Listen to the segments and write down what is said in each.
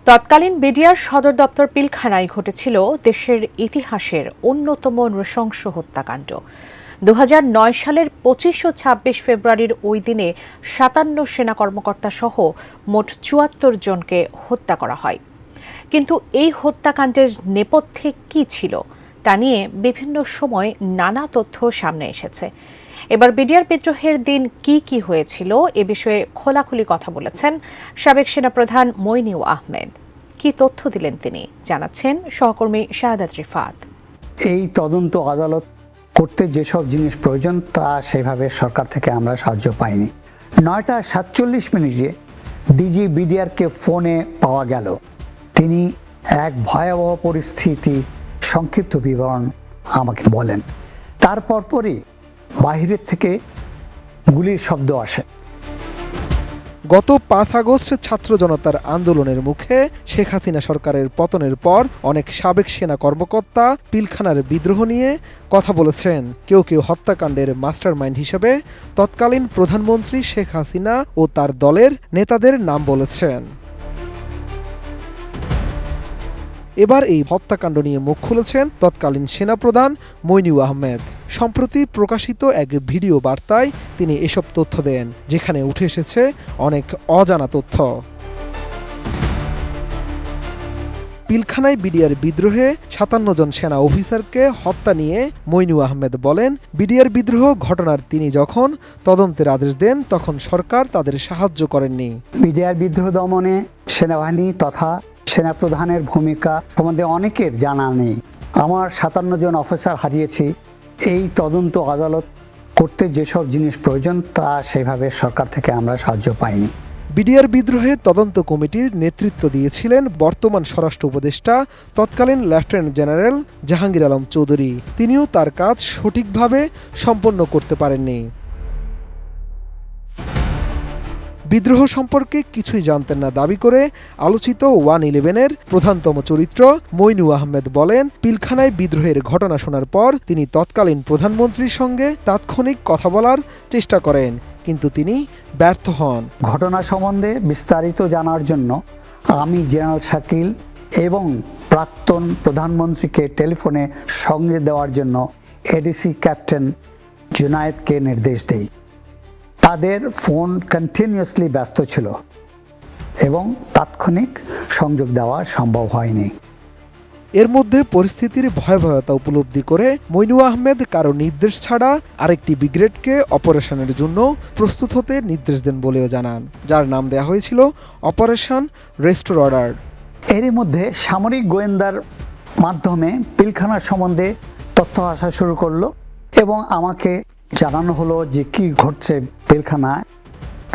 তৎকালীন বিডিআর সদর দপ্তর পিলখানায় ঘটেছিল দেশের ইতিহাসের অন্যতম নৃশংস হত্যাকাণ্ড। ২০০৯ সালের ২৫ ও ২৬ ফেব্রুয়ারির ওই দিনে ৫৭ সেনা কর্মকর্তা সহ মোট ৭৪ জনকে হত্যা করা হয়। কিন্তু এই হত্যাকাণ্ডের নেপথ্যে কী ছিল তা নিয়ে বিভিন্ন সময় নানা তথ্য সামনে এসেছে। এবার বিডিআর বিদ্রোহের দিন কি হয়েছিল এ বিষয়ে খোলাখুলি কথা বলেছেন সাবেক সেনাপ্রধান মইনুল আহমেদ। কি তথ্য দিলেন তিনি, জানাচ্ছেন সহকর্মী শাহাদাত রিফাত। এই তদন্ত আদালত করতে যেসব জিনিস প্রয়োজন তা সেভাবে সরকার থেকে আমরা সাহায্য পাইনি। ৯টা ৪৭ মিনিটে ডিজি বিডিআরকে ফোনে পাওয়া গেল। তিনি এক ভয়াবহ পরিস্থিতি সংক্ষিপ্ত বিবরণ আমাকে বলেন। তার পরপরই বাহিরের থেকে গুলির শব্দ আসে। গত ৫ আগস্ট ছাত্র জনতার আন্দোলনের মুখে শেখ হাসিনা সরকারের পতনের পর অনেক সাবেক সেনা কর্মকর্তা পিলখানার বিদ্রোহ নিয়ে কথা বলেছেন। কেউ হত্যাকাণ্ডের মাস্টারমাইন্ড হিসেবে তৎকালীন প্রধানমন্ত্রী শেখ হাসিনা ও তার দলের নেতাদের নাম বলেছেন। এবার এই হত্যাকাণ্ড নিয়ে মুখ খুলেছেন তৎকালীন সেনাপ্রধান মইনুল আহমেদ। সম্প্রতি প্রকাশিত এক ভিডিও বার্তায় তিনি এসব তথ্য দেন, যেখানে উঠে এসেছে অনেক অজানা তথ্য। পিলখানায় বিডিআর বিদ্রোহে ৫৭ জন সেনা অফিসারকে হত্যা নিয়ে মইনুল আহমেদ বলেন, বিডিআর বিদ্রোহ ঘটনার তিনি যখন তদন্তের আদেশ দেন তখন সরকার তাদের সাহায্য করেননি। বিডিআর বিদ্রোহ দমনে সেনাবাহিনী তথা সেনাপ্রধানের ভূমিকা সম্বন্ধে অনেকের জানা নেই। আমার ৫৭ জন অফিসার হারিয়েছি। এই তদন্ত আদালত করতে যেসব জিনিস প্রয়োজন তা সেভাবে সরকার থেকে আমরা সাহায্য পাইনি। বিডিআর বিদ্রোহে তদন্ত কমিটির নেতৃত্ব দিয়েছিলেন বর্তমান স্বরাষ্ট্র উপদেষ্টা তৎকালীন লেফটেন্যান্ট জেনারেল জাহাঙ্গীর আলম চৌধুরী। তিনিও তার কাজ সঠিকভাবে সম্পন্ন করতে পারেননি। বিদ্রোহ সম্পর্কে কিছুই জানতেন না দাবি করে আলোচিত 111-এর প্রধানতম চরিত্র মইনুল আহমেদ বলেন, পিলখানায় বিদ্রোহের ঘটনা শোনার পর তিনি তৎকালীন প্রধানমন্ত্রীর সঙ্গে তাৎক্ষণিক কথা বলার চেষ্টা করেন, কিন্তু তিনি ব্যর্থ হন। ঘটনা সম্বন্ধে বিস্তারিত জানার জন্য আমি জেনারেল শাকিল এবং প্রাক্তন প্রধানমন্ত্রীকে টেলিফোনে সঙ্গে দেওয়ার জন্য এডিসি ক্যাপ্টেন জুনায়েদকে নির্দেশ দেই। তাদের ফোন কন্টিনিউয়াসলি ব্যস্ত ছিল এবং তাৎক্ষণিক সংযোগ দেওয়া সম্ভব হয়নি। এর মধ্যে পরিস্থিতির ভয়াবহতা উপলব্ধি করে মইনুল আহমেদ কারো নির্দেশ ছাড়া আরেকটি ব্রিগেডকে অপারেশনের জন্য প্রস্তুত হতে নির্দেশ দেন বলেও জানান, যার নাম দেওয়া হয়েছিল অপারেশন রেস্টোর অর্ডার। এরই মধ্যে সামরিক গোয়েন্দার মাধ্যমে পিলখানা সম্বন্ধে তথ্য আসা শুরু করলো এবং আমাকে জানানো হলো যে কি ঘটছে পিলখানায়।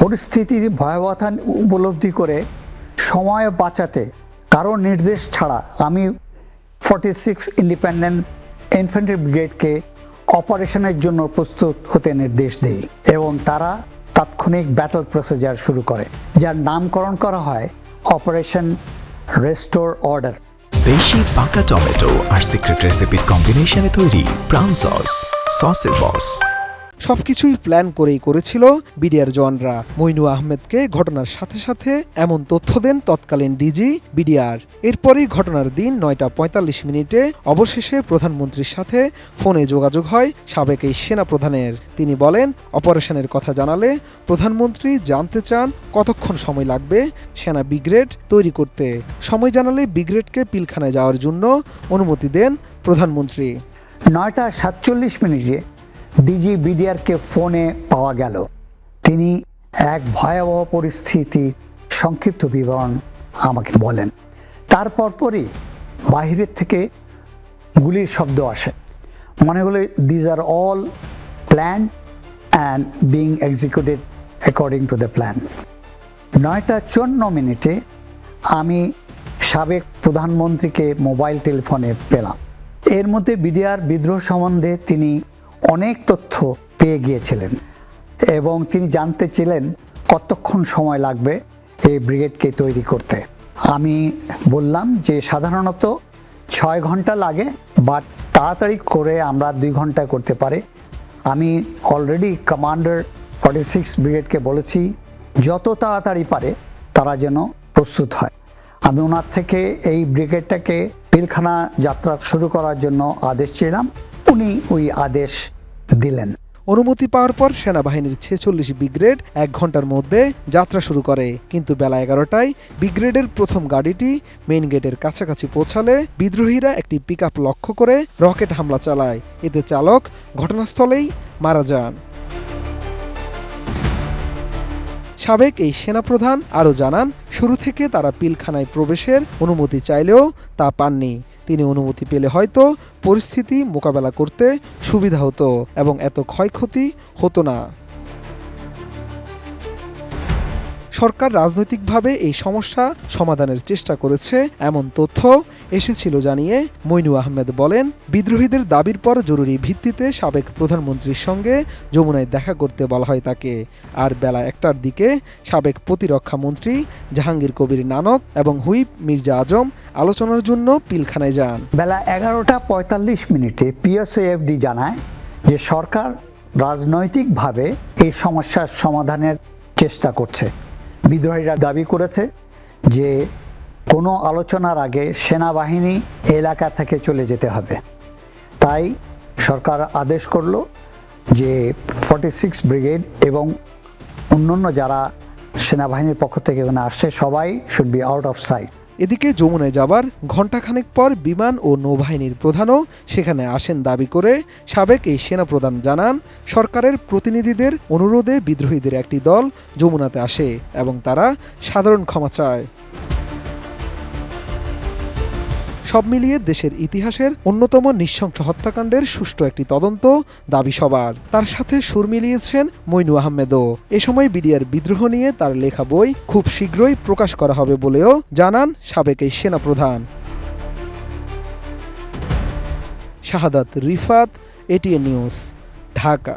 পরিস্থিতির ভয়াবহতা উপলব্ধি করে সময় বাঁচাতে কারো নির্দেশ ছাড়া আমি 46 ইন্ডিপেন্ডেন্ট ইনফ্যান্ট্রি ব্রিগেডকে অপারেশনের জন্য প্রস্তুত হতে নির্দেশ দেই এবং তারা তাৎক্ষণিক ব্যাটল প্রসিজার শুরু করে, যার নামকরণ করা হয় অপারেশন রেস্টোর অর্ডার। বেশি পাকা টমেটো আর সিক্রেট রেসিপির কম্বিনেশনে তৈরি প্রাউন সসের বস। সবকিছুই প্ল্যান করেই করেছিল বিডিআর জওয়ানরা। মইনুল আহমেদকে ঘটনার সাথে সাথে এমন তথ্য দেন তৎকালীন ডিজি বিডিআর। এরপরই ঘটনার দিন ৯টা ৪৫ মিনিটে অবশেষে প্রধানমন্ত্রীর সাথে ফোনে যোগাযোগ হয় সাবেক এই সেনাপ্রধানের। তিনি বলেন, অপারেশনের কথা জানালে প্রধানমন্ত্রী জানতে চান কতক্ষণ সময় লাগবে সেনা ব্রিগেড তৈরি করতে। সময় জানালে ব্রিগেডকে পিলখানায় যাওয়ার জন্য অনুমতি দেন প্রধানমন্ত্রী। ৯টা ৪৭ মিনিটে ডিজি বিডিআরকে ফোনে পাওয়া গেল। তিনি এক ভয়াবহ পরিস্থিতি সংক্ষিপ্ত বিবরণ আমাকে বলেন। তার পরপরই বাহিরের থেকে গুলির শব্দ আসে। মনে হলো these are all plan and being executed according to the plan. ৯টা ৫৪ মিনিটে আমি সাবেক প্রধানমন্ত্রীকে মোবাইল টেলিফোনে পেলাম। এর মধ্যে বিডিআর বিদ্রোহ সম্বন্ধে তিনি অনেক তথ্য পেয়ে গিয়েছিলেন এবং তিনি জানতে ছিলেন কতক্ষণ সময় লাগবে এই ব্রিগেডকে তৈরি করতে। আমি বললাম যে সাধারণত ৬ ঘন্টা লাগে, বাট তাড়াতাড়ি করে আমরা ২ ঘন্টায় করতে পারি। আমি অলরেডি কমান্ডার 46 ব্রিগেডকে বলেছি যত তাড়াতাড়ি পারে তারা যেন প্রস্তুত হয়। আমি ওনার থেকে এই ব্রিগেডটাকে পিলখানা যাত্রা শুরু করার জন্য আদেশ ছিলাম, উনি ওই আদেশ দিলেন। অনুমতি পাওয়ার পর সেনাবাহিনীর 46 ব্রিগেড 1 ঘন্টার মধ্যে যাত্রা শুরু করে, কিন্তু বেলা 11টায় ব্রিগেডের প্রথম গাড়িটি মেইন গেটের কাছাকাছি পৌঁছালে বিদ্রোহীরা একটি পিকআপ লক্ষ্য করে রকেট হামলা চালায়। এতে চালক ঘটনাস্থলেই মারা যান। সাবেক এই সেনাপ্রধান আরও জানান, শুরু থেকে তারা পিলখানায় প্রবেশের অনুমতি চাইলেও তা পাননি। তিনি অনুমতি পেলে হয়তো পরিস্থিতি মোকাবেলা করতে সুবিধা হতো এবং এত ক্ষয়ক্ষতি হতো না। সরকার রাজনৈতিকভাবে এই সমস্যা সমাধানের চেষ্টা করেছে এমন তথ্য এসেছিল জানিয়ে মইনু আহমেদ বলেন, বিদ্রোহীদের দাবির পর জরুরি ভিত্তিতে সাবেক প্রধানমন্ত্রীর সঙ্গে যমুনায় দেখা করতে বলা হয় তাকে। আর বেলা 1টার দিকে সাবেক প্রতিরক্ষা মন্ত্রী জাহাঙ্গীর কবির নানক এবং হুইপ মির্জা আজম আলোচনার জন্য পিলখানায় যান। বেলা 11:45 পিএসএফডি জানায় যে সরকার রাজনৈতিকভাবে এই সমস্যার সমাধানের চেষ্টা করছে। বিদ্রোহীরা দাবি করেছে যে কোনো আলোচনার আগে সেনাবাহিনী এলাকা থেকে চলে যেতে হবে। তাই সরকার আদেশ করলো যে 46 ব্রিগেড এবং অন্যান্য যারা সেনাবাহিনীর পক্ষ থেকে এখানে আসছে সবাই should be out of sight. এদিকে যমুনায় যাবার ঘণ্টাখানেক পর বিমান ও নৌবাহিনীর প্রধানও সেখানে আসেন দাবি করে সাবেক এই সেনাপ্রধান জানান, সরকারের প্রতিনিধিদের অনুরোধে বিদ্রোহীদের একটি দল যমুনাতে আসে এবং তারা সাধারণ ক্ষমা চায়। সব মিলিয়ে দেশের ইতিহাসের অন্যতম নৃশংস হত্যাকাণ্ডের সুষ্ঠু একটি তদন্ত দাবি সবার। তার সাথে সুর মিলিয়েছেন মইনু আহমেদও। এ সময় বিডিআর বিদ্রোহ নিয়ে তার লেখা বই খুব শীঘ্রই প্রকাশ করা হবে বলেও জানান সাবেক এই সেনাপ্রধান। শাহাদাত রিফাত, এটিএন নিউজ, ঢাকা।